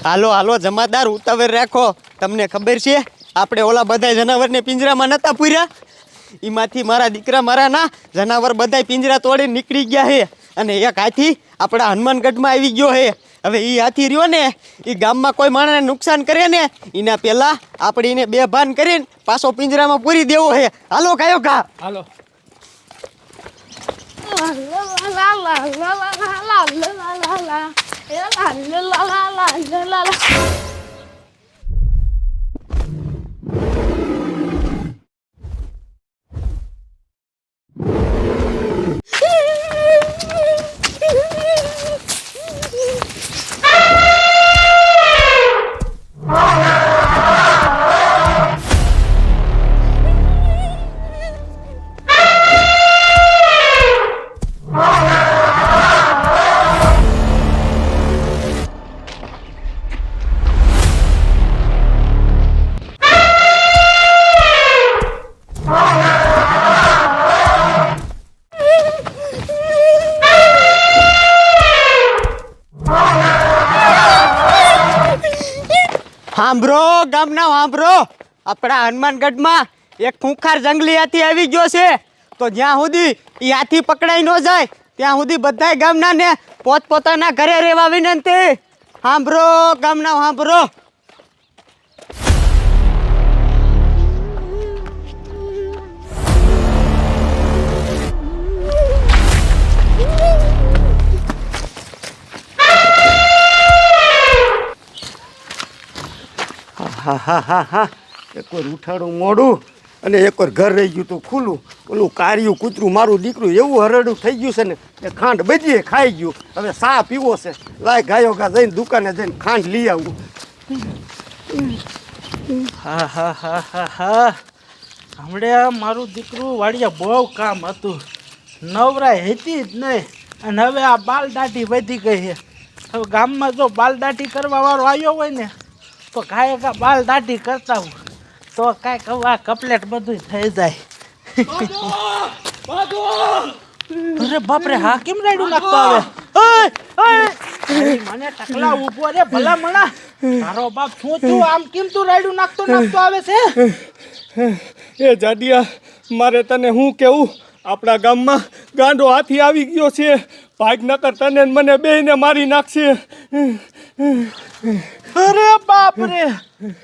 હાલો હાલો જમાદાર ઉતાવળ રાખો. તમને ખબર છે આપણે ઓલા બધા જનાવરને પિંજરામાં નતા પૂર્યા? એમાંથી મારા દીકરા મારા ના જનાવર બધા પિંજરા તોડીને નીકળી ગયા છે. અને એક હાથી આપણા હનુમાનગઢમાં આવી ગયો છે. હવે એ હાથી રહ્યો ને એ ગામમાં કોઈ માણસને નુકસાન કરે ને એના પહેલાં આપણે એને બેભાન કરીને પાછો પિંજરામાં પૂરી દેવો છે. હાલો કાયો કા હાલો. સાંભળો ગામના સાંભળો, આપણા હનુમાનગઢમાં એક ખૂંખાર જંગલી હાથી આવી ગયો છે. તો જ્યાં સુધી એ હાથી પકડાઈ ન જાય ત્યાં સુધી બધાય ગામનાને પોતપોતાના ઘરે રહેવા વિનંતી. સાંભળો ગામના સાંભળો. હા એક વાર ઉઠાડું મોડું અને એક વાર ઘર રહી ગયું તો ખુલ્લું. ઓલું કાર્યું કૂતરું મારું દીકરું એવું હરડું થઈ ગયું છે ને એ ખાંડ બજીએ ખાઈ ગયું. હવે સા પીવો છે. લાય ગાયો ગા જઈને દુકાને જઈને ખાંડ લઈ આવું. હા હા હા હા હા હમણાં મારું દીકરું વાડિયા બહુ કામ હતું, નવરાય હતી જ નહીં. અને હવે આ બાલદાઢી વધી ગઈ છે. હવે ગામમાં જો બાલદાઢી કરવા વાળો આવ્યો હોય ને તો કાંઈ કા બાલદાઢી કરતા હું તો કાંઈક હવે કપલેટ બધું થઈ જાય. અરે બાપરે, હા કેમ રાયડું નાખતો આવે? મને ટકલા ઉભો રે ભલા મણા. તારો બાપ શું છું આમ કેમ તું રાયડું નાખતો આવે છે? એ જાડિયા, મારે તને શું કેવું, આપણા ગામમાં ગાંડો હાથી આવી ગયો છે. ભાગ નકર તને મને બેયને મારી નાખશે. અરે બાપ રે,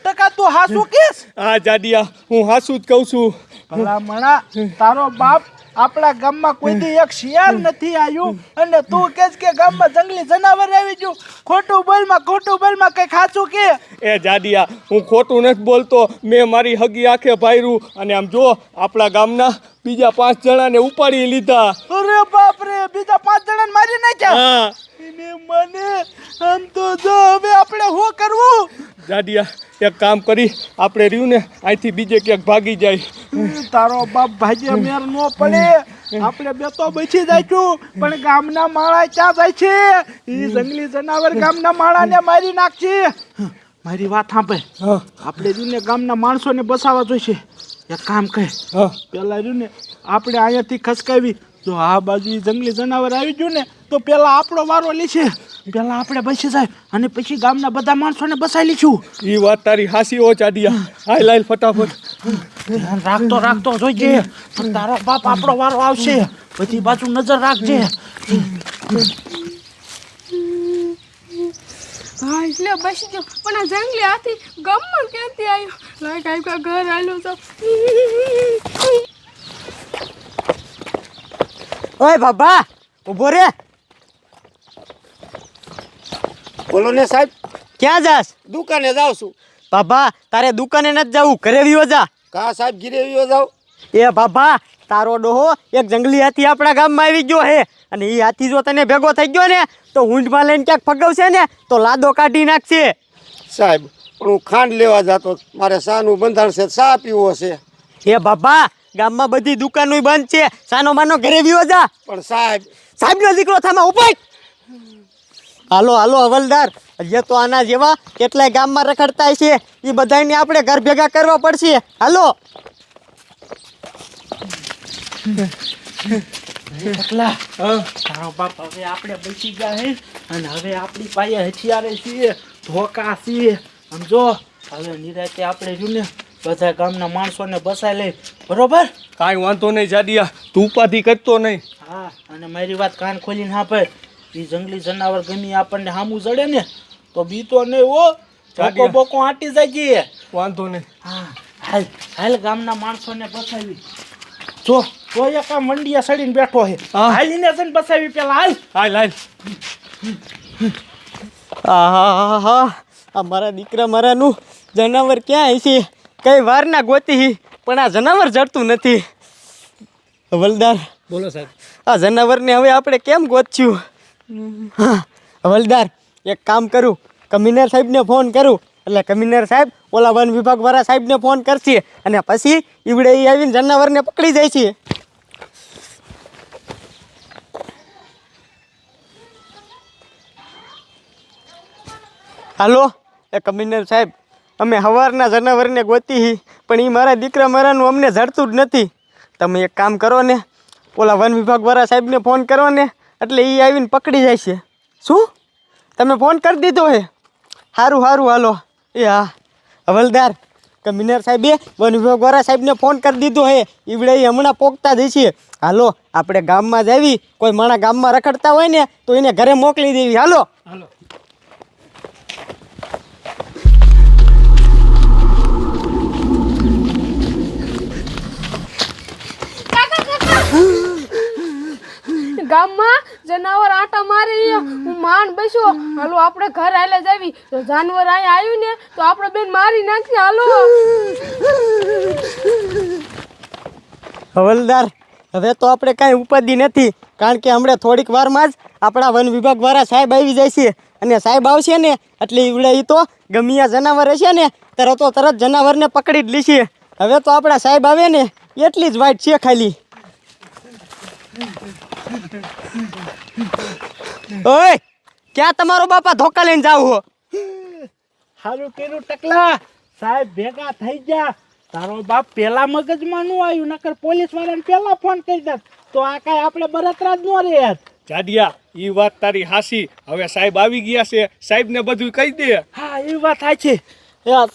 ટકા તું હાસુ કેસ? હા જાડિયા, હું હાસું જ કહું છું. ભલા મણા, તારો બાપ આપણા ગામમાં કોઈ દી એક શિયાળ નથી આવ્યું અને તું કહેશ કે ગામમાં જંગલી જનાવર આવી ગયું. ખોટું બોલમાં કઈ ખાચું કે? એ જાડિયા, હું ખોટું નથી બોલતો. મેં મારી હગી આંખે ભાયરું અને આમ જો આપણા ગામના બીજા 5 જણાને ઉપાડી લીધા. અરે બાપ રે, બીજા 5 જણાને મારી નાખ્યા? હા મને આમ તો જો હવે આપણે શું કરવું? જાડિયા, એક કામ કરી, આપણે રહ્યું ને અહીંથી બીજે ક્યાંક ભાગી જાય. તારો બાપ ભાગ્ય મેર ન પડે. આપણે બે તો બચી જઈશું પણ ગામના માળા ક્યાં જાય છે? એ જંગલી જનાવર ગામના માળાને મારી નાખશે. મારી વાત સાંભળ, આપણે રીને ગામના માણસોને બસાવવા જોઈશે. એક કામ કહે, પેલા રીને આપણે અહીંયાથી ખસકાવી, જો આ બાજુ જંગલી જનાવર આવી ગયું ને તો પેલા આપણો વારો લેશે. પેલા આપણે બસી જાય અને પછી ગામના બધા માણસોને બસાવી લઈશું. એ વાત તારી હાસી હો જાડિયા. હાય લાઈલ ફટાફટ. રાખતો જોઈજે, તારો બાપ આપણો વારો આવશે. બધી બાજુ નજર રાખજે. હા એટલે બસી ગયો, પણ આ જંગલી હાથી ગામમાં ક્યાંથી આવ્યો? લાય કાંઈ ઘર આવ્યો તો. ઓય બાબા, ઊભો રે. બોલો ને સાહેબ. ક્યાં જાસ? દુકાને જાઉં છું. બાબા, તારે દુકાને નથી જવું, ઘરે વિયો જા. કા સાહેબ, ઘીરે વિયો જાવ? એ બાબા, તારો ડોહો એક જંગલી હાથી આપણા ગામમાં આવી ગયો છે. અને એ હાથી જો તને ભેગો થઈ ગયો ને તો ઊંઢમાં લઈને ક્યાંક ફગવશે ને તો લાદો કાઢી નાખશે. સાહેબ, પણ હું ખાંડ લેવા જતો, મારે સાનું બંધાણ છે, ચા પીવો છે. એ બાબા, ગામમાં બધી દુકાનો બંધ છે, સાનો માનો ઘરે વિયો જા. પણ સાહેબ, સાહેબનો દીકરો થામાં ઉપાય. હાલો હાલો હવલદાર, હજી તો આના જેવા કેટલાય ગામમાં રખડતા છે, એ બધાને આપણે ઘર ભેગા કરવા પડશે. હાલો. એકલા તારો બાપ હવે આપણે બચી ગયા હે અને હવે આપણી પાસે હથિયારે છીએ ધોકા છીએ સમજો હવે નિરાતે આપણે જોને બધા ગામના માણસોને બસાઈ લઈ બરોબર કાંઈ વાંધો નહીં જાડિયા તું ઉપાધિ કરતો નહીં. હા અને મારી વાત કાન ખોલીને હા ભાઈ એ જંગલી જનાવર ગમી આપણને સામું જડે ને તો બીતો નહીં હો ધોકો બોકો આંટી જાય વાંધો નહીં. હા હાલ હાલ ગામના માણસોને બસાવી જો તો એક આ મંડિયા સડીને બેઠો છે હાલીને જઈને બસાવી પેલા હાલ હાલ હાલ. આહા આ મારા દીકરા મારાનું જનાવર ક્યાં છે કઈ વાર ના ગોતી પણ આ જનાવર જડતું નથી. હવલદાર બોલો સાહેબ. આ જનાવરને હવે આપણે કેમ ગોતશું? હા હવલદાર એક કામ કરું કમિશનર સાહેબને ફોન કરું એટલે કમિશનર સાહેબ ઓલા વન વિભાગવાળા સાહેબને ફોન કરશે અને પછી ઈવડે એ આવીને જનાવરને પકડી જાય છે. હાલો એ કમિશનર સાહેબ અમે સવારના જનાવરને ગોતી પણ એ મારા દીકરા મારાનું અમને જડતું જ નથી. તમે એક કામ કરો ને ઓલા વન વિભાગવાળા સાહેબને ફોન કરો ને એટલે એ આવીને પકડી જાય છે. શું તમે ફોન કરી દીધો હે? સારું સારું હાલો. એ હા હવલદાર કમિશનર સાહેબે વન વિભાગવાળા સાહેબને ફોન કરી દીધો હે ઈવડે એ હમણાં પોગતા જ છે. હાલો આપણે ગામમાં જ આવી કોઈ માણા ગામમાં રખડતા હોય ને તો એને ઘરે મોકલી દેવી. હાલો હાલો. ગામમાં જનાવર આટા મારે હું માન બેસ્યો હાલો આપણે ઘર હાલે જાવી તો જાનવર અહીંયા આવ્યું ને તો આપણે બેન મારી નાખશે. હાલો હવલદાર હવે તો આપણે કાંઈ ઉપાધિ નથી કારણ કે હમણાં થોડીક વારમાં જ આપણા વન વિભાગવાળા સાહેબ આવી જાય છે અને સાહેબ આવશે ને એટલે ઈવડે એ તો ગમિયા જનાવર હશે ને તરત જનાવરને પકડી જ લેશે. હવે તો આપણા સાહેબ આવે ને એટલી જ વાઈટ છે ખાલી. ઓય ક્યાં તમારો બાપા ધોકા લઈને જાવ હો? સારું કર્યું ટકલા સાહેબ ભેગા થઈ ગયા. તારો બાપ પેલા મગજમાં નું આવ્યું નકર પોલીસ વાળાને પેલા ફોન કરી દે તો આ કાંઈ આપણે બળતરા જ ન રહે. જાડિયા ઈ વાત તારી હાસી. હવે સાહેબ આવી ગયા છે સાહેબને બધું કહી દે. હા એ વાત સાચી.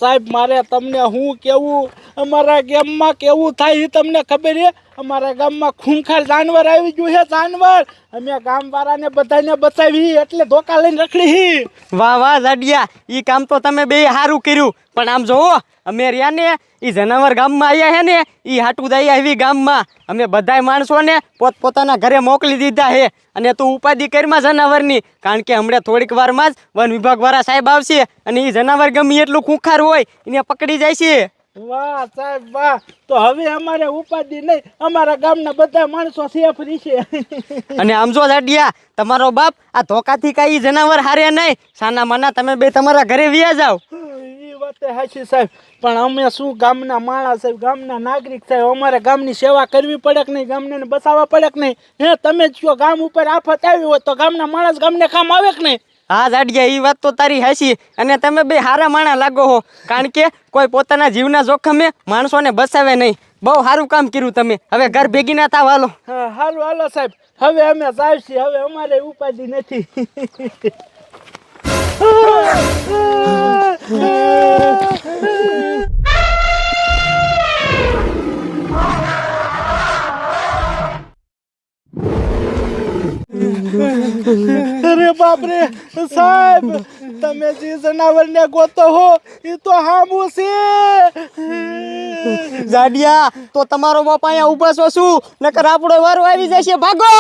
સાહેબ મારે તમને હું કેવું અમારા ગામમાં કેવું થાય એ તમને ખબર છે? અમારા ગામમાં ખૂંખાર જાનવર આવી ગયું છે જાનવર. અમે ગામવાળાને બધાને બચાવી એટલે ધોકા લઈને રખડી. વાહ વાહ જાડિયા એ કામ તો તમે બે સારું કર્યું પણ આમ જોવો અમે રહ્યા ને એ જનાવર ગામમાં આવ્યા છે ને એ હાટું દઈ આવી ગામમાં અમે બધાય માણસોને પોતપોતાના ઘરે મોકલી દીધા છે અને તું ઉપાધિ કરીમાં જનાવરની કારણ કે હમણાં થોડીક વારમાં જ વન વિભાગવાળા સાહેબ આવશે અને એ જનાવર ગમે એટલું ખૂંખાર હોય એને પકડી જાય છે. વાહ સાહેબ વાહ. તો હવે અમારે ઉપાધિ નહીં અમારા ગામના બધા માણસો સેફ રહેશે. અને આમ જો જાડિયા તમારો બાપ આ ધોકાથી કાંઈ જનાવર હારે નહીં સાના માના તમે બે તમારા ઘરે વ્યા જાઓ. એ વાત સાચી સાહેબ પણ અમે શું ગામના માણસ સાહેબ ગામના નાગરિક સાહેબ અમારે ગામની સેવા કરવી પડે કે નહીં ગામને બચાવવા પડે કે નહીં? હે તમે જ કહો ગામ ઉપર આફત આવી હોય તો ગામના માણસ ગામને કામ આવે કે નહીં? હા જાડિયા એ વાત તો તારી હાચી અને તમે બે હારા માણા લાગો હો કારણ કે કોઈ પોતાના જીવના જોખમે માણસોને બચાવે નહીં. બહુ સારું કામ કર્યું તમે. હવે ઘર ભેગી ના થાવ હાલો. હા હાલો હાલો સાહેબ હવે અમે જાવશી હવે અમારે ઉપાધિ નથી. અરે બાપરે સાહેબ તમે જે જનાવરને ગોતો હો એ તો હામું છે. જાડિયા તો તમારો બાપ અહીંયા ઊભા છો શું નકર આપણો વારો આવી જશે. ભાગો.